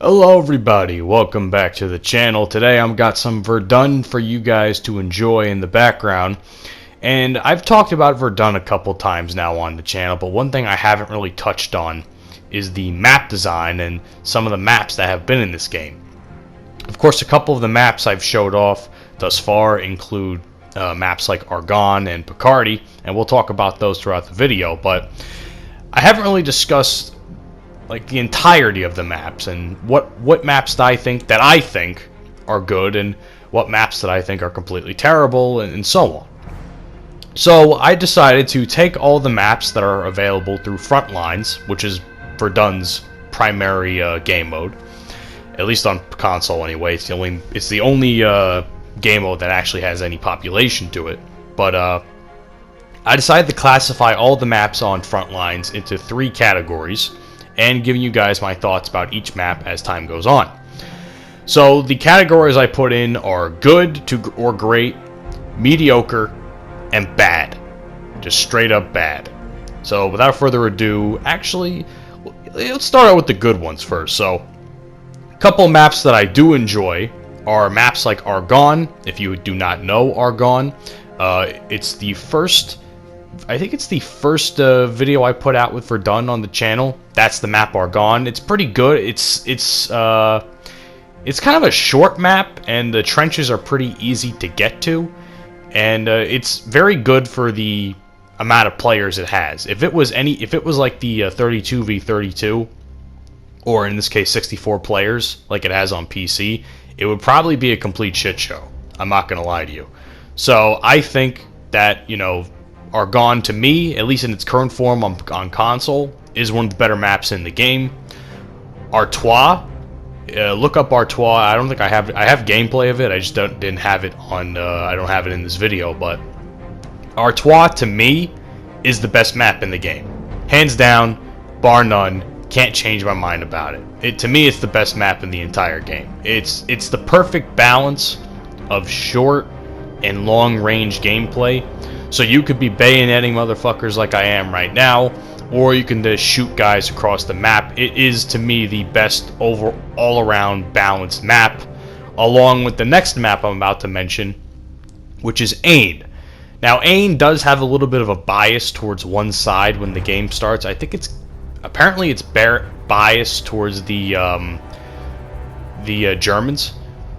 Hello everybody, welcome back to the channel. Today I've got some Verdun for you guys to enjoy in the background. And I've talked about Verdun a couple times now on the channel, but one thing I haven't really touched on is the map design and some of the maps that have been in this game. Of course, a couple of the maps I've showed off thus far include maps like Argonne and Picardie, and we'll talk about those throughout the video, but I haven't really discussed like the entirety of the maps and what maps that I think are good and what maps that I think are completely terrible and so on. So I decided to take all the maps that are available through Frontlines, which is Verdun's primary game mode, at least on console anyway. It's the only game mode that actually has any population to it. But I decided to classify all the maps on Frontlines into 3 categories, and giving you guys my thoughts about each map as time goes on. So the categories I put in are good to or great, mediocre, and bad. Just straight up bad. So without further ado, actually, let's start out with the good ones first. So a couple maps that I do enjoy are maps like Argonne. If you do not know Argonne, it's the first... I think it's the first video I put out with Verdun on the channel. That's the map Argonne. It's pretty good. It's kind of a short map, and the trenches are pretty easy to get to, and it's very good for the amount of players it has. If it was like the 32v32, or in this case 64 players, like it has on PC, it would probably be a complete shit show. I'm not gonna lie to you. So I think that, you know, Argonne, to me, at least in its current form on console, is one of the better maps in the game. Artois, look up Artois. I don't think I have gameplay of it. I just didn't have it on. I don't have it in this video, but Artois to me is the best map in the game, hands down, bar none. Can't change my mind about it. To me, it's the best map in the entire game. It's the perfect balance of short and long range gameplay. So you could be bayoneting motherfuckers like I am right now, or you can just shoot guys across the map. It is, to me, the best all-around balanced map, along with the next map I'm about to mention, which is Ain. Now, Ain does have a little bit of a bias towards one side when the game starts. I think it's biased towards the Germans.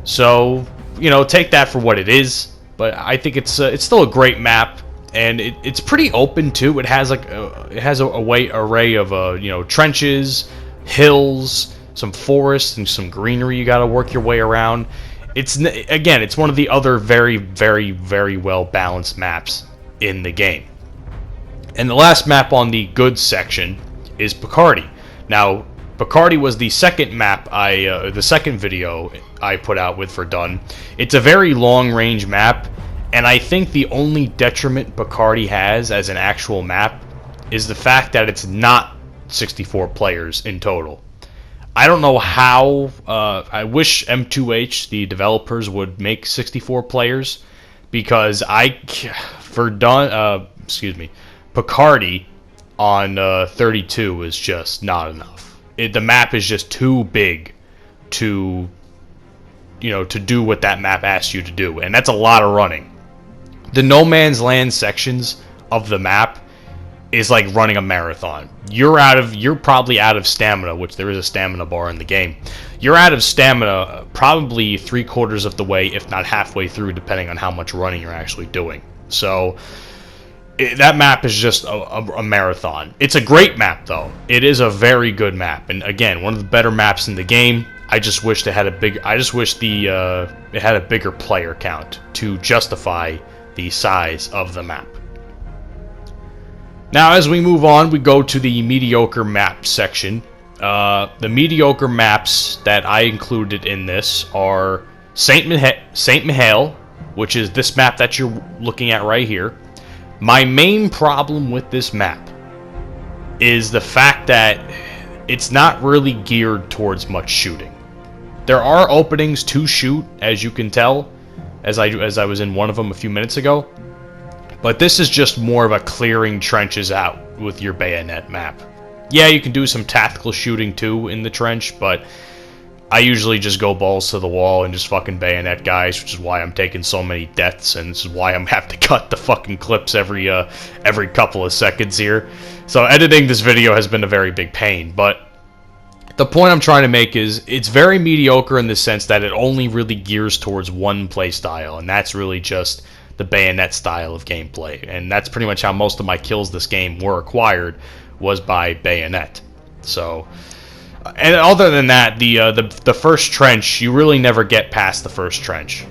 So, you know, take that for what it is. But I think it's still a great map, and it's pretty open too. It has like array of you know, trenches, hills, some forests, and some greenery you got to work your way around. It's one of the other very, very, very well balanced maps in the game. And the last map on the good section is Picardie. Now, Picardie was the second map the second video I put out with Verdun. It's a very long-range map, and I think the only detriment Picardie has as an actual map is the fact that it's not 64 players in total. I don't know how. I wish M2H, the developers, would make 64 players, because Picardie on 32 is just not enough. The map is just too big to, you know, to do what that map asks you to do, and that's a lot of running. The no man's land sections of the map is like running a marathon. You're probably out of stamina, which there is a stamina bar in the game. You're out of stamina probably 3/4 of the way, if not halfway through, depending on how much running you're actually doing. So that map is just a marathon. It's a great map, though. It is a very good map, and again, one of the better maps in the game. I just wish it had a bigger player count to justify the size of the map. Now, as we move on, we go to the mediocre map section. The mediocre maps that I included in this are Saint Mihail, which is this map that you're looking at right here. My main problem with this map is the fact that it's not really geared towards much shooting. There are openings to shoot, as you can tell, as I was in one of them a few minutes ago, but this is just more of a clearing trenches out with your bayonet map. Yeah, you can do some tactical shooting too in the trench, but I usually just go balls to the wall and just fucking bayonet guys, which is why I'm taking so many deaths, and this is why I'm have to cut the fucking clips every couple of seconds here. So editing this video has been a very big pain, but the point I'm trying to make is it's very mediocre in the sense that it only really gears towards one play style, and that's really just the bayonet style of gameplay. And that's pretty much how most of my kills this game were acquired, was by bayonet. So, and other than that, the first trench, you really never get past the first trench,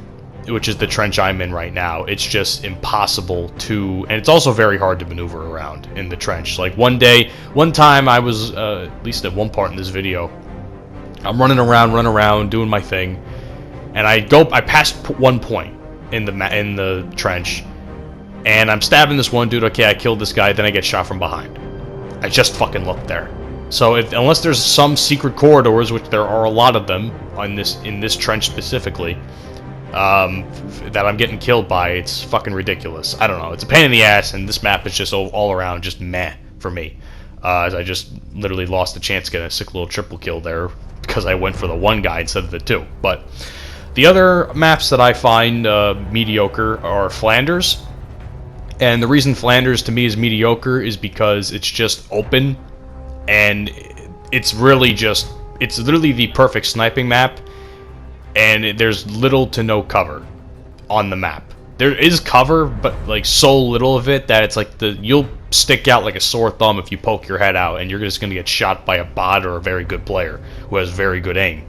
which is the trench I'm in right now. It's just impossible to, and it's also very hard to maneuver around in the trench. Like one time I was, at least at one part in this video, I'm running around, doing my thing, and I passed one point in the trench, and I'm stabbing this one dude. Okay, I killed this guy, then I get shot from behind. I just fucking looked there. So unless there's some secret corridors, which there are a lot of them in this trench specifically, that I'm getting killed by, it's fucking ridiculous. I don't know. It's a pain in the ass, and this map is just all around just meh for me. As I just literally lost the chance to get a sick little triple kill there because I went for the one guy instead of the two. But the other maps that I find mediocre are Flanders. And the reason Flanders to me is mediocre is because it's just open, and it's literally the perfect sniping map, and there's little to no cover on the map. There is cover, but like so little of it that it's like you'll stick out like a sore thumb if you poke your head out, and you're just gonna get shot by a bot or a very good player who has very good aim.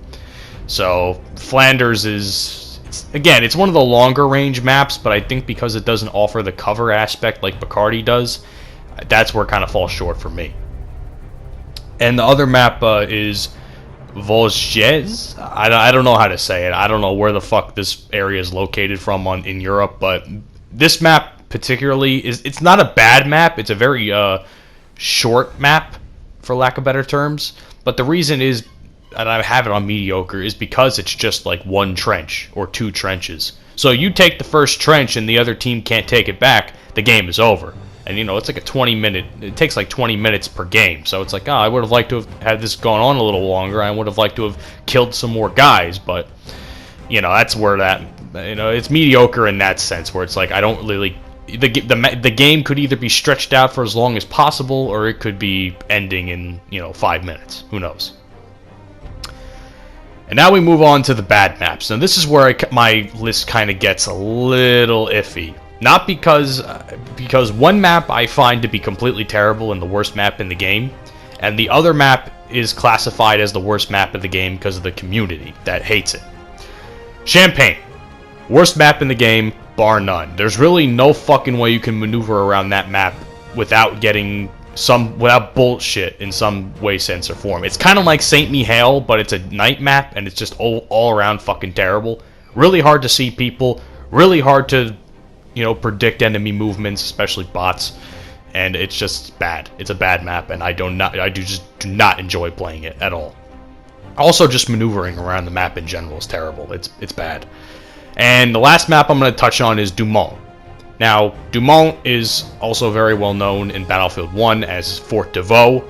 So Flanders is, it's one of the longer range maps, but I think because it doesn't offer the cover aspect like Picardie does, that's where it kind of falls short for me. And the other map is Vosges. I don't know how to say it. I don't know where the fuck this area is located from in Europe, but this map particularly it's not a bad map. It's a very short map, for lack of better terms. But the reason is, and I have it on mediocre, is because it's just like one trench or two trenches. So you take the first trench and the other team can't take it back, the game is over. And, it's like it takes like 20 minutes per game. So it's like, I would have liked to have had this gone on a little longer. I would have liked to have killed some more guys. But, that's where it's mediocre in that sense, where it's like, I don't really, the game could either be stretched out for as long as possible, or it could be ending in, 5 minutes. Who knows? And now we move on to the bad maps. Now this is where my list kind of gets a little iffy. Not because one map I find to be completely terrible and the worst map in the game, and the other map is classified as the worst map of the game because of the community that hates it. Champagne. Worst map in the game, bar none. There's really no fucking way you can maneuver around that map without bullshit in some way, sense, or form. It's kind of like St. Mihail, but it's a night map, and it's just all around fucking terrible. Really hard to see people. Really hard to predict enemy movements, especially bots, and it's just bad. It's a bad map, and I just do not enjoy playing it at all. Also, just maneuvering around the map in general is terrible. It's bad. And the last map I'm going to touch on is Dumont. Now, Dumont is also very well known in Battlefield 1 as Fort de Vaux,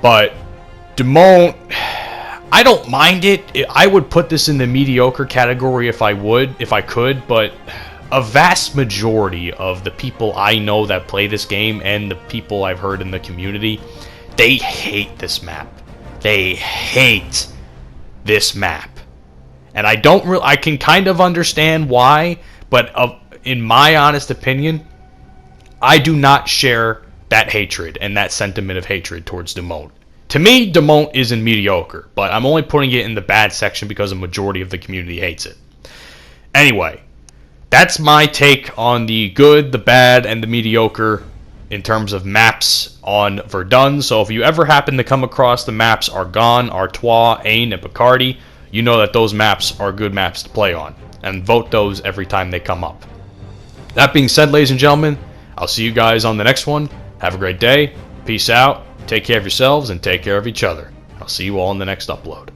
but Dumont, I don't mind it. I would put this in the mediocre category if I could, but a vast majority of the people I know that play this game and the people I've heard in the community, they hate this map. They hate this map. And I can kind of understand why, but in my honest opinion, I do not share that hatred and that sentiment of hatred towards Dumont. To me, Dumont isn't mediocre, but I'm only putting it in the bad section because a majority of the community hates it. Anyway, that's my take on the good, the bad, and the mediocre in terms of maps on Verdun. So if you ever happen to come across the maps Argonne, Artois, Aisne, and Picardie, you know that those maps are good maps to play on, and vote those every time they come up. That being said, ladies and gentlemen, I'll see you guys on the next one. Have a great day. Peace out. Take care of yourselves and take care of each other. I'll see you all in the next upload.